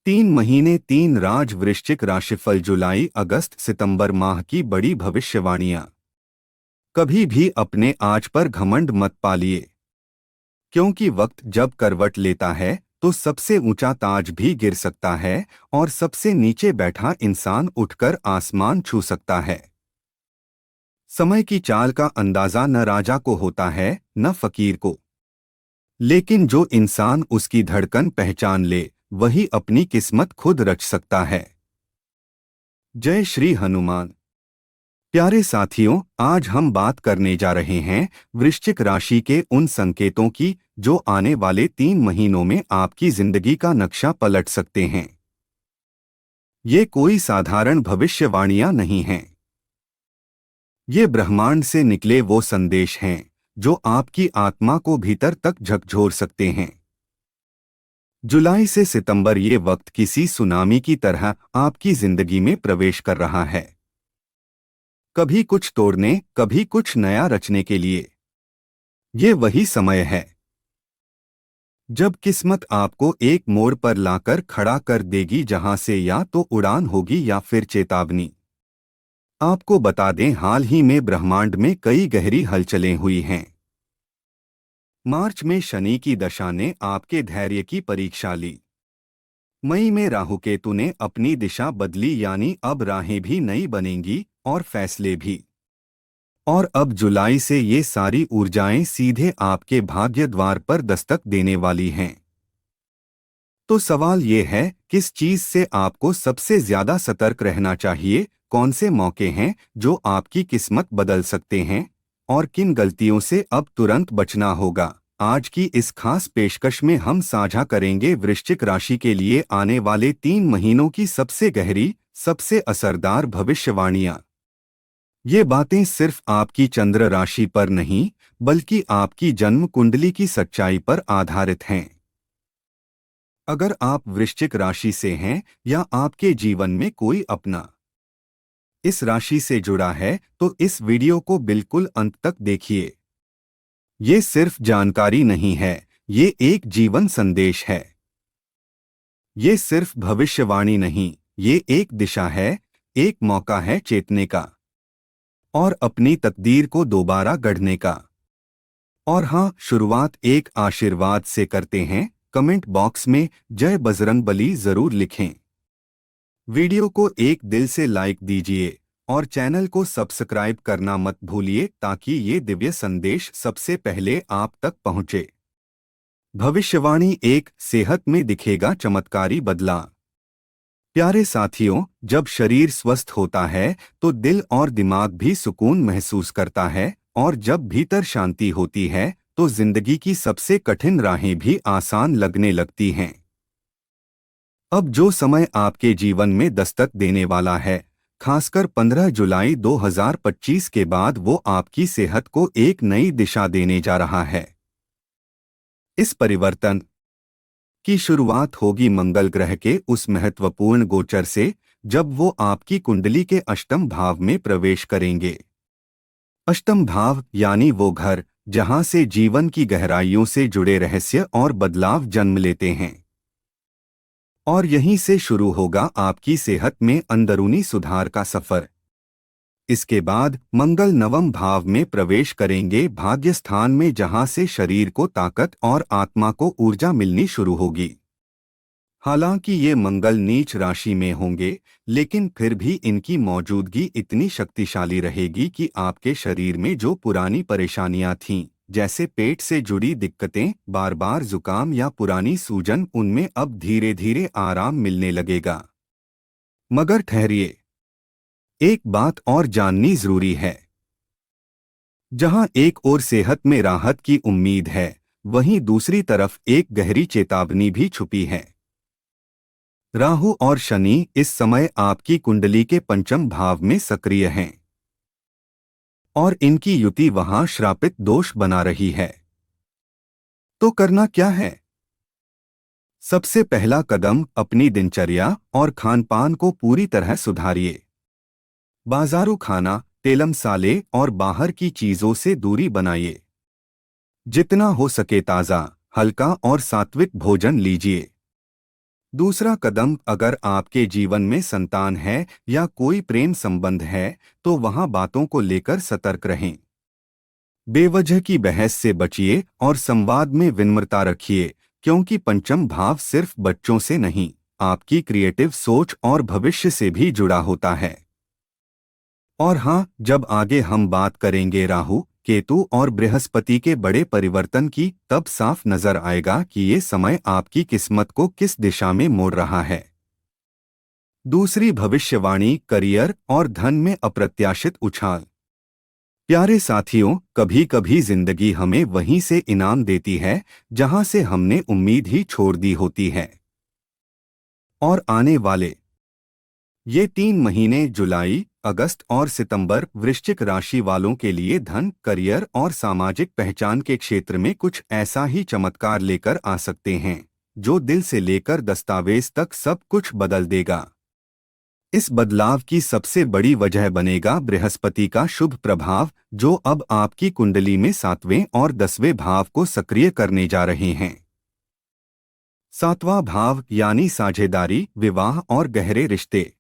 3 महीने 3 राज वृश्चिक राशिफल जुलाई अगस्त सितंबर माह की बड़ी भविष्यवाणियां। कभी भी अपने आज पर घमंड मत पालिए, क्योंकि वक्त जब करवट लेता है तो सबसे ऊंचा ताज भी गिर सकता है और सबसे नीचे बैठा इंसान उठकर आसमान छू सकता है। समय की चाल का अंदाजा न राजा को होता है न फकीर को, लेकिन जो इंसान उसकी धड़कन पहचान ले वही अपनी किस्मत खुद रच सकता है। जय श्री हनुमान। प्यारे साथियों, आज हम बात करने जा रहे हैं वृश्चिक राशि के उन संकेतों की जो आने वाले 3 महीनों में आपकी जिंदगी का नक्शा पलट सकते हैं। ये कोई साधारण भविष्यवाणियां नहीं हैं। ये ब्रह्मांड से निकले वो संदेश हैं जो आपकी आत्मा को भीतर तक झकझोर सकते हैं। जुलाई से सितंबर ये वक्त किसी सुनामी की तरह आपकी जिंदगी में प्रवेश कर रहा है, कभी कुछ तोड़ने कभी कुछ नया रचने के लिए। ये वही समय है जब किस्मत आपको एक मोड़ पर लाकर खड़ा कर देगी जहां से या तो उड़ान होगी या फिर चेतावनी। आपको बता दें, हाल ही में ब्रह्मांड में कई गहरी हलचलें हुई हैं। मार्च में शनि की दशा ने आपके धैर्य की परीक्षा ली। मई में राहुकेतु ने अपनी दिशा बदली, यानी अब राहें भी नई बनेंगी और फैसले भी। और अब जुलाई से ये सारी ऊर्जाएं सीधे आपके भाग्य द्वार पर दस्तक देने वाली हैं। तो सवाल ये है, किस चीज से आपको सबसे ज्यादा सतर्क रहना चाहिए? कौन से मौके हैं जो आपकी किस्मत बदल सकते हैं और किन गलतियों से अब तुरंत बचना होगा? आज की इस खास पेशकश में हम साझा करेंगे वृश्चिक राशि के लिए आने वाले 3 महीनों की सबसे गहरी, सबसे असरदार भविष्यवाणियां। ये बातें सिर्फ आपकी चंद्र राशि पर नहीं, बल्कि आपकी जन्म कुंडली की सच्चाई पर आधारित हैं। अगर आप वृश्चिक राशि से हैं या आपके जीवन में कोई अपना इस राशि से जुड़ा है, तो इस वीडियो को बिल्कुल अंत तक देखिए। ये सिर्फ जानकारी नहीं है, ये एक जीवन संदेश है। ये सिर्फ भविष्यवाणी नहीं, ये एक दिशा है, एक मौका है चेतने का और अपनी तकदीर को दोबारा गढ़ने का। और हाँ, शुरुआत एक आशीर्वाद से करते हैं। कमेंट बॉक्स में जय बजरंगबली जरूर लिखें। वीडियो को एक दिल से लाइक दीजिए और चैनल को सब्सक्राइब करना मत भूलिए, ताकि ये दिव्य संदेश सबसे पहले आप तक पहुंचे। भविष्यवाणी एक, सेहत में दिखेगा चमत्कारी बदलाव। प्यारे साथियों, जब शरीर स्वस्थ होता है तो दिल और दिमाग भी सुकून महसूस करता है, और जब भीतर शांति होती है तो जिंदगी की सबसे कठिन राहें भी आसान लगने लगती हैं। अब जो समय आपके जीवन में दस्तक देने वाला है, खासकर 15 जुलाई 2025 के बाद, वो आपकी सेहत को एक नई दिशा देने जा रहा है। इस परिवर्तन की शुरुआत होगी मंगल ग्रह के उस महत्वपूर्ण गोचर से, जब वो आपकी कुंडली के अष्टम भाव में प्रवेश करेंगे। अष्टम भाव यानी वो घर जहां से जीवन की गहराइयों से जुड़े रहस्य और बदलाव जन्म लेते हैं। और यहीं से शुरू होगा आपकी सेहत में अंदरूनी सुधार का सफर। इसके बाद मंगल नवम भाव में प्रवेश करेंगे, भाग्य स्थान में, जहां से शरीर को ताकत और आत्मा को ऊर्जा मिलनी शुरू होगी। हालांकि ये मंगल नीच राशि में होंगे, लेकिन फिर भी इनकी मौजूदगी इतनी शक्तिशाली रहेगी कि आपके शरीर में जो पुरानी परेशानियां थीं, जैसे पेट से जुड़ी दिक्कतें, बार बार जुकाम या पुरानी सूजन, उनमें अब धीरे धीरे आराम मिलने लगेगा। मगर ठहरिए, एक बात और जाननी जरूरी है। जहां एक ओर सेहत में राहत की उम्मीद है, वहीं दूसरी तरफ एक गहरी चेतावनी भी छुपी है। राहु और शनि इस समय आपकी कुंडली के पंचम भाव में सक्रिय हैं, और इनकी युति वहां श्रापित दोष बना रही है। तो करना क्या है? सबसे पहला कदम, अपनी दिनचर्या और खानपान को पूरी तरह सुधारिए। बाजारू खाना, तेल मसाले और बाहर की चीजों से दूरी बनाइए। जितना हो सके ताज़ा, हल्का और सात्विक भोजन लीजिए। दूसरा कदम, अगर आपके जीवन में संतान है या कोई प्रेम संबंध है तो वहां बातों को लेकर सतर्क रहें। बेवजह की बहस से बचिए और संवाद में विनम्रता रखिए, क्योंकि पंचम भाव सिर्फ बच्चों से नहीं, आपकी क्रिएटिव सोच और भविष्य से भी जुड़ा होता है। और हाँ, जब आगे हम बात करेंगे राहु, केतु और बृहस्पति के बड़े परिवर्तन की, तब साफ नजर आएगा कि ये समय आपकी किस्मत को किस दिशा में मोड़ रहा है। दूसरी भविष्यवाणी, करियर और धन में अप्रत्याशित उछाल। प्यारे साथियों, कभी कभी जिंदगी हमें वहीं से इनाम देती है जहां से हमने उम्मीद ही छोड़ दी होती है। और आने वाले ये 3 महीने, जुलाई, अगस्त और सितंबर, वृश्चिक राशि वालों के लिए धन, करियर और सामाजिक पहचान के क्षेत्र में कुछ ऐसा ही चमत्कार लेकर आ सकते हैं जो दिल से लेकर दस्तावेज तक सब कुछ बदल देगा। इस बदलाव की सबसे बड़ी वजह बनेगा बृहस्पति का शुभ प्रभाव, जो अब आपकी कुंडली में 7वें और 10वें भाव को सक्रिय करने जा रहे हैं। 7वां भाव यानी साझेदारी, विवाह और गहरे रिश्ते।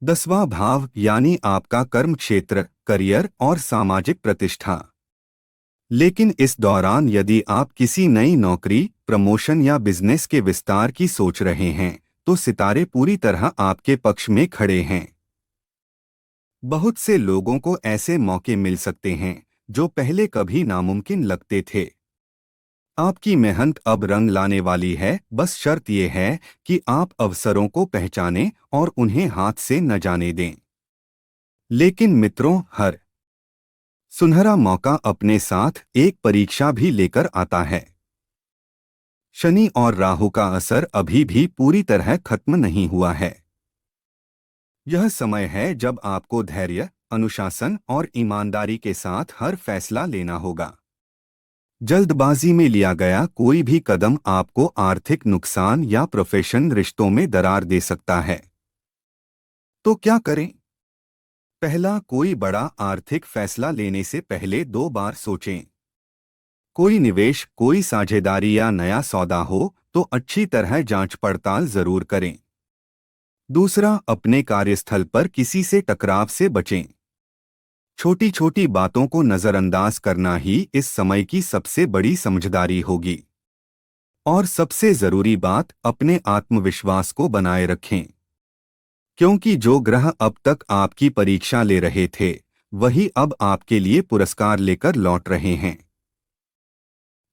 10वां भाव यानी आपका कर्म क्षेत्र, करियर और सामाजिक प्रतिष्ठा। लेकिन इस दौरान यदि आप किसी नई नौकरी, प्रमोशन या बिजनेस के विस्तार की सोच रहे हैं तो सितारे पूरी तरह आपके पक्ष में खड़े हैं। बहुत से लोगों को ऐसे मौके मिल सकते हैं जो पहले कभी नामुमकिन लगते थे। आपकी मेहनत अब रंग लाने वाली है, बस शर्त यह है कि आप अवसरों को पहचानें और उन्हें हाथ से न जाने दें। लेकिन मित्रों, हर सुनहरा मौका अपने साथ एक परीक्षा भी लेकर आता है। शनि और राहु का असर अभी भी पूरी तरह खत्म नहीं हुआ है। यह समय है जब आपको धैर्य, अनुशासन और ईमानदारी के साथ हर फैसला लेना होगा। जल्दबाजी में लिया गया कोई भी कदम आपको आर्थिक नुकसान या प्रोफेशनल रिश्तों में दरार दे सकता है। तो क्या करें? पहला, कोई बड़ा आर्थिक फैसला लेने से पहले 2 बार सोचें। कोई निवेश, कोई साझेदारी या नया सौदा हो तो अच्छी तरह जांच पड़ताल जरूर करें। दूसरा, अपने कार्यस्थल पर किसी से टकराव से बचें। छोटी छोटी बातों को नजरअंदाज करना ही इस समय की सबसे बड़ी समझदारी होगी। और सबसे जरूरी बात, अपने आत्मविश्वास को बनाए रखें, क्योंकि जो ग्रह अब तक आपकी परीक्षा ले रहे थे वही अब आपके लिए पुरस्कार लेकर लौट रहे हैं।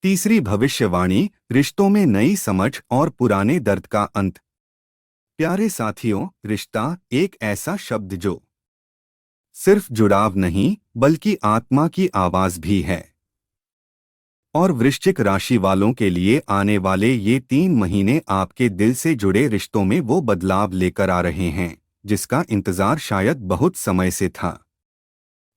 तीसरी भविष्यवाणी, रिश्तों में नई समझ और पुराने दर्द का अंत। प्यारे साथियों, रिश्ता एक ऐसा शब्द जो सिर्फ जुड़ाव नहीं बल्कि आत्मा की आवाज भी है। और वृश्चिक राशि वालों के लिए आने वाले ये 3 महीने आपके दिल से जुड़े रिश्तों में वो बदलाव लेकर आ रहे हैं जिसका इंतजार शायद बहुत समय से था।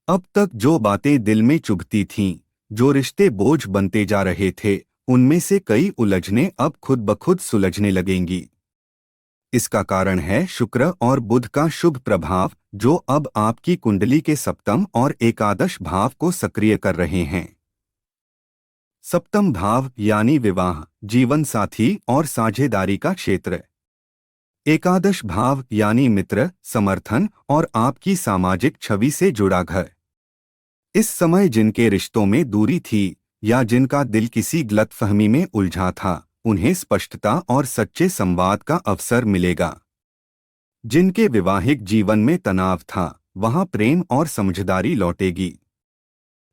अब तक जो बातें दिल में चुभती थीं, जो रिश्ते बोझ बनते जा रहे थे, उनमें से कई उलझनें अब खुद ब खुद सुलझने लगेंगी। इसका कारण है शुक्र और बुध का शुभ प्रभाव, जो अब आपकी कुंडली के सप्तम और एकादश भाव को सक्रिय कर रहे हैं। सप्तम भाव यानी विवाह, जीवन साथी और साझेदारी का क्षेत्र। एकादश भाव यानी मित्र, समर्थन और आपकी सामाजिक छवि से जुड़ा घर। इस समय जिनके रिश्तों में दूरी थी या जिनका दिल किसी गलतफहमी में उलझा था, उन्हें स्पष्टता और सच्चे संवाद का अवसर मिलेगा। जिनके वैवाहिक जीवन में तनाव था, वहां प्रेम और समझदारी लौटेगी।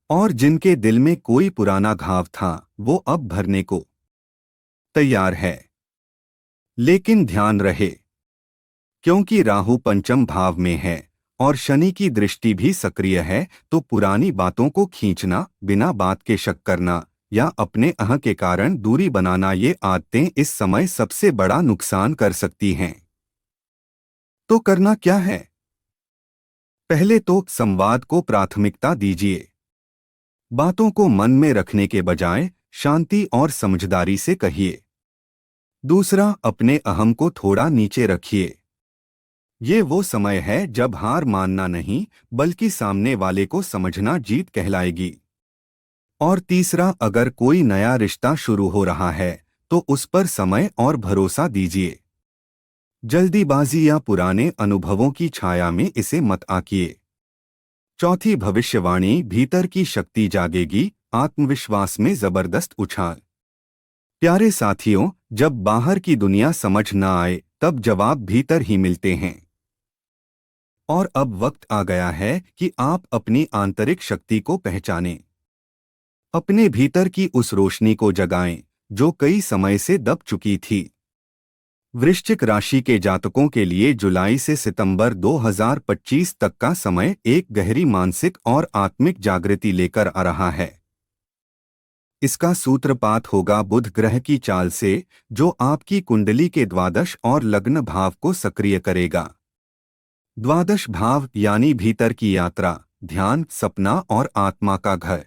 और जिनके दिल में कोई पुराना घाव था, वो अब भरने को तैयार है। लेकिन ध्यान रहे, क्योंकि राहु पंचम भाव में है और शनि की दृष्टि भी सक्रिय है, तो पुरानी बातों को खींचना, बिना बात के शक करना या अपने अह के कारण दूरी बनाना, ये आदतें इस समय सबसे बड़ा नुकसान कर सकती हैं। तो करना क्या है? पहले तो संवाद को प्राथमिकता दीजिए। बातों को मन में रखने के बजाय शांति और समझदारी से कहिए। दूसरा, अपने अहम को थोड़ा नीचे रखिए। ये वो समय है जब हार मानना नहीं बल्कि सामने वाले को समझना जीत कहलाएगी। और तीसरा, अगर कोई नया रिश्ता शुरू हो रहा है तो उस पर समय और भरोसा दीजिए। जल्दीबाजी या पुराने अनुभवों की छाया में इसे मत आकिए। चौथी भविष्यवाणी, भीतर की शक्ति जागेगी, आत्मविश्वास में जबरदस्त उछाल। प्यारे साथियों, जब बाहर की दुनिया समझ न आए तब जवाब भीतर ही मिलते हैं। और अब वक्त आ गया है कि आप अपनी आंतरिक शक्ति को पहचानें, अपने भीतर की उस रोशनी को जगाएं जो कई समय से दब चुकी थी। वृश्चिक राशि के जातकों के लिए जुलाई से सितंबर 2025 तक का समय एक गहरी मानसिक और आत्मिक जागृति लेकर आ रहा है। इसका सूत्रपात होगा बुध ग्रह की चाल से, जो आपकी कुंडली के द्वादश और लग्न भाव को सक्रिय करेगा। द्वादश भाव यानी भीतर की यात्रा, ध्यान, सपना और आत्मा का घर।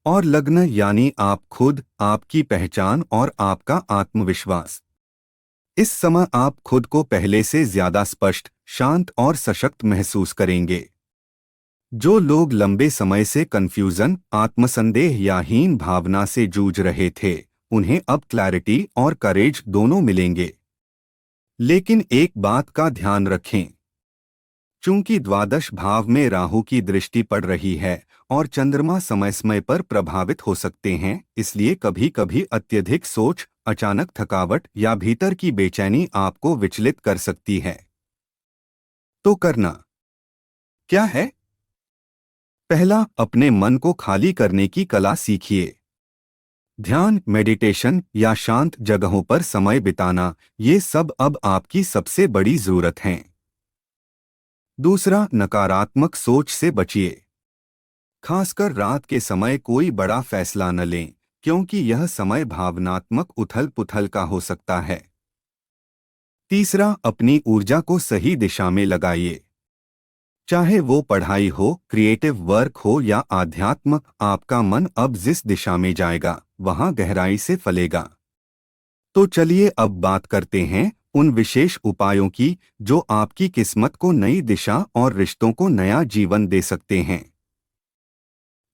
और लग्न यानी आप खुद, आपकी पहचान और आपका आत्मविश्वास। इस समय आप खुद को पहले से ज्यादा स्पष्ट, शांत और सशक्त महसूस करेंगे। जो लोग लंबे समय से कंफ्यूजन, आत्मसंदेह या हीन भावना से जूझ रहे थे, उन्हें अब क्लैरिटी और करेज दोनों मिलेंगे। लेकिन एक बात का ध्यान रखें, चूंकि द्वादश भाव में राहु की दृष्टि पड़ रही है और चंद्रमा समय समय पर प्रभावित हो सकते हैं, इसलिए कभी कभी अत्यधिक सोच, अचानक थकावट या भीतर की बेचैनी आपको विचलित कर सकती है। तो करना क्या है? पहला, अपने मन को खाली करने की कला सीखिए। ध्यान, मेडिटेशन या शांत जगहों पर समय बिताना, ये सब अब आपकी सबसे बड़ी जरूरत है। दूसरा, नकारात्मक सोच से बचिए। खासकर रात के समय कोई बड़ा फैसला न लें, क्योंकि यह समय भावनात्मक उथल-पुथल का हो सकता है। तीसरा, अपनी ऊर्जा को सही दिशा में लगाइए। चाहे वो पढ़ाई हो, क्रिएटिव वर्क हो या आध्यात्म, आपका मन अब जिस दिशा में जाएगा, वहां गहराई से फलेगा। तो चलिए अब बात करते हैं उन विशेष उपायों की जो आपकी किस्मत को नई दिशा और रिश्तों को नया जीवन दे सकते हैं।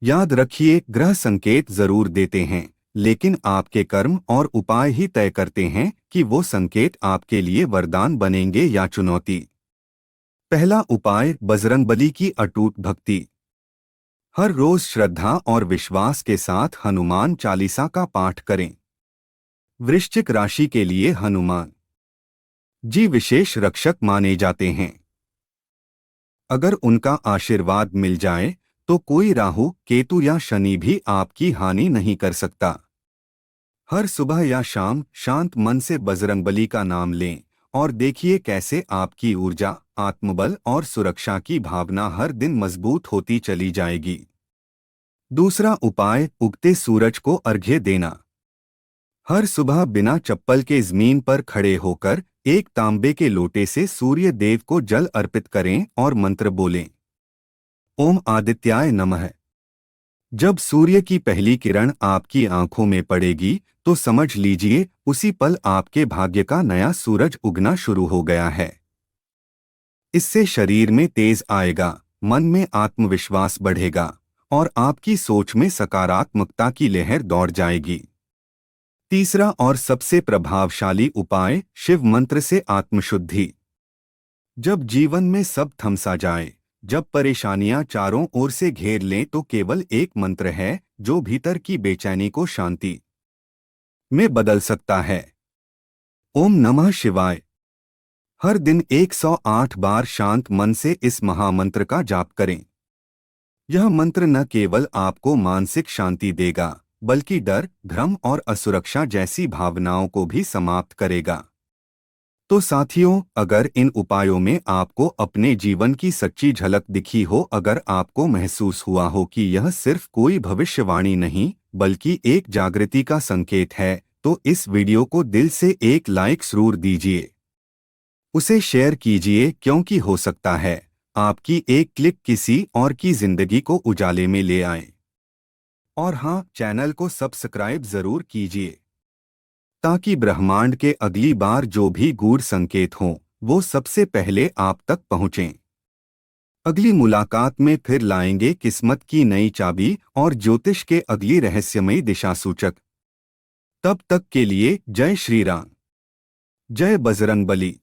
याद रखिए, ग्रह संकेत जरूर देते हैं, लेकिन आपके कर्म और उपाय ही तय करते हैं कि वो संकेत आपके लिए वरदान बनेंगे या चुनौती। पहला उपाय, बजरंगबली की अटूट भक्ति। हर रोज श्रद्धा और विश्वास के साथ हनुमान चालीसा का पाठ करें। वृश्चिक राशि के लिए हनुमान जी विशेष रक्षक माने जाते हैं। अगर उनका आशीर्वाद मिल जाए तो कोई राहु, केतु या शनि भी आपकी हानि नहीं कर सकता। हर सुबह या शाम शांत मन से बजरंगबली का नाम लें और देखिए कैसे आपकी ऊर्जा, आत्मबल और सुरक्षा की भावना हर दिन मजबूत होती चली जाएगी। दूसरा उपाय, उगते सूरज को अर्घ्य देना। हर सुबह बिना चप्पल के जमीन पर खड़े होकर एक तांबे के लोटे से सूर्य देव को जल अर्पित करें और मंत्र बोलें, ओम आदित्याय नमः। जब सूर्य की पहली किरण आपकी आंखों में पड़ेगी तो समझ लीजिए उसी पल आपके भाग्य का नया सूरज उगना शुरू हो गया है। इससे शरीर में तेज आएगा, मन में आत्मविश्वास बढ़ेगा और आपकी सोच में सकारात्मकता की लहर दौड़ जाएगी। तीसरा और सबसे प्रभावशाली उपाय, शिव मंत्र से आत्मशुद्धि। जब जीवन में सब थमसा जाए, जब परेशानियां चारों ओर से घेर लें, तो केवल एक मंत्र है जो भीतर की बेचैनी को शांति में बदल सकता है। ओम नमः शिवाय। हर दिन 108 बार शांत मन से इस महामंत्र का जाप करें। यह मंत्र न केवल आपको मानसिक शांति देगा, बल्कि डर, भ्रम और असुरक्षा जैसी भावनाओं को भी समाप्त करेगा। तो साथियों, अगर इन उपायों में आपको अपने जीवन की सच्ची झलक दिखी हो, अगर आपको महसूस हुआ हो कि यह सिर्फ कोई भविष्यवाणी नहीं बल्कि एक जागृति का संकेत है, तो इस वीडियो को दिल से एक लाइक जरूर दीजिए। उसे शेयर कीजिए, क्योंकि हो सकता है आपकी एक क्लिक किसी और की जिंदगी को उजाले में ले आए। और हाँ, चैनल को सब्सक्राइब जरूर कीजिए ताकि ब्रह्मांड के अगली बार जो भी गूढ़ संकेत हों, वो सबसे पहले आप तक पहुँचें। अगली मुलाकात में फिर लाएंगे किस्मत की नई चाबी और ज्योतिष के अगली रहस्यमयी दिशा सूचक। तब तक के लिए जय श्री राम, जय बजरंगबली।